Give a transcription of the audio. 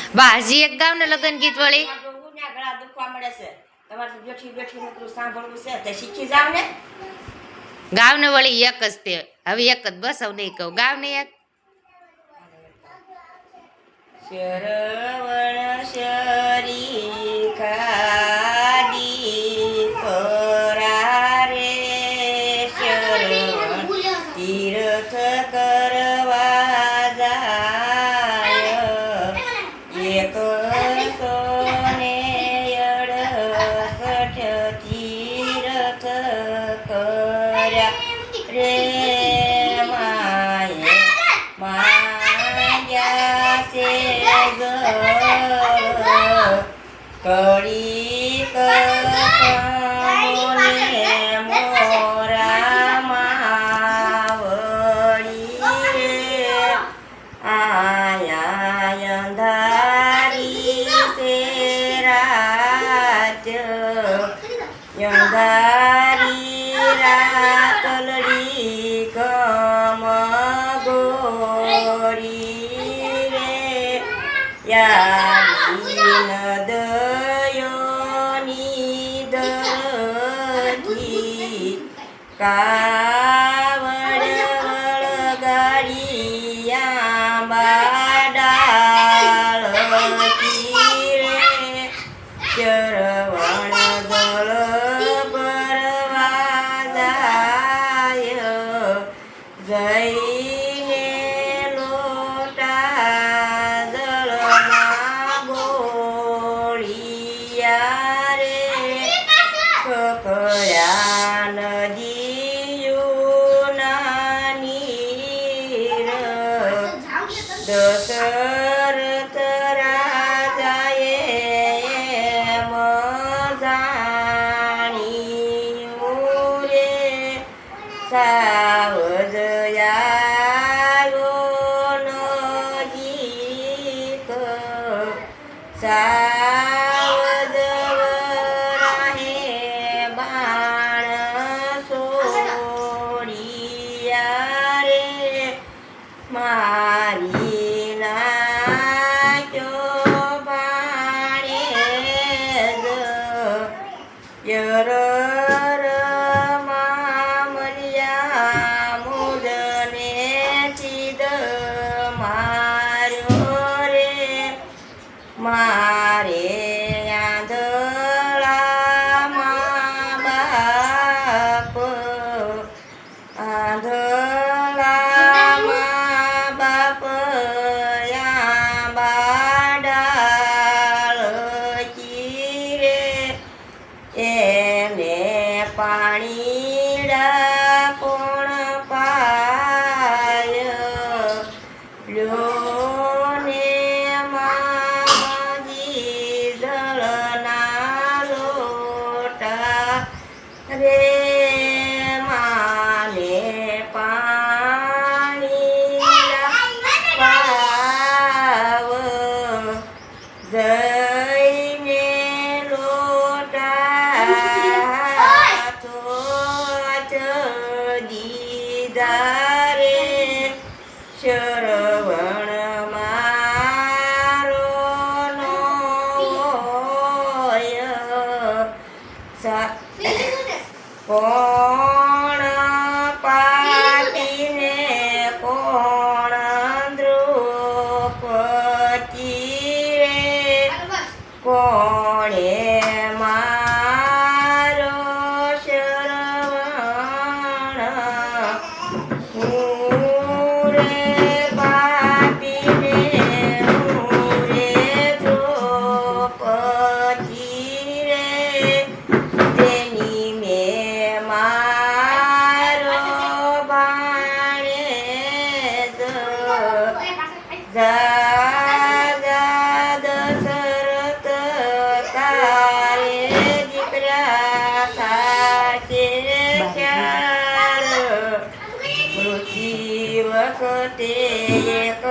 બા હજી એક ગાવ ને લગન ગીત વળી ગળા દુખવા મળે છે તમારે બેઠી બેઠી નકરું સાંભળવું છે તે શીખી જાવ ને ગાવ ને વળી એક જ તે હવે એક જ બસ હવે નહીં કહું ગાવ ને એક શરવણ શરી ખાડી કરા રે શરવણ તીર્થ કરવા જાય એક સોને અડસઠ તીર્થ કર્યા રે માએ માયા છે કડી કપોને મોરા માવડી આયા અંધારી સે રાત અંધારી રાતલડી કમ ગોરી રે યાદીન દયોની દરથી કાવડ વળગાડી આંબાડાળથી રે ચરવણ દળ ભરવા જાય જઈને લોટા દળના બોળિયા રે કકળ્યા નદીયુના નીર દશરથ રાજાએ એમ જાણ્યું રે સાવજયાલો નજીક સાવજવરાહે બાણ છોડિયા રે મારી નાખ્યો ભાણે જ યર મામલિયા મુદને સીધ માર્યો રે મારે આંધળામાં બાપ આંધળામાં બાપ આંબાડાળ ચીરે એને પાણીડા કોણ પાય લ્યોને માજી જળના લોટા રે માને પાણીડા પાવ જઈને લોટા તો દીધા રે શરવણ મારો નો કોણ પાટીને કોણ દ્રૌપદી રે કોણે મારો શરવણ રે પાટીને રે દ્રૌપદી રે તેની મેં મારો ભાણે જાગા દશરથ તારે દીકરા થાશે ચાર મૃત્યુ વખતે એક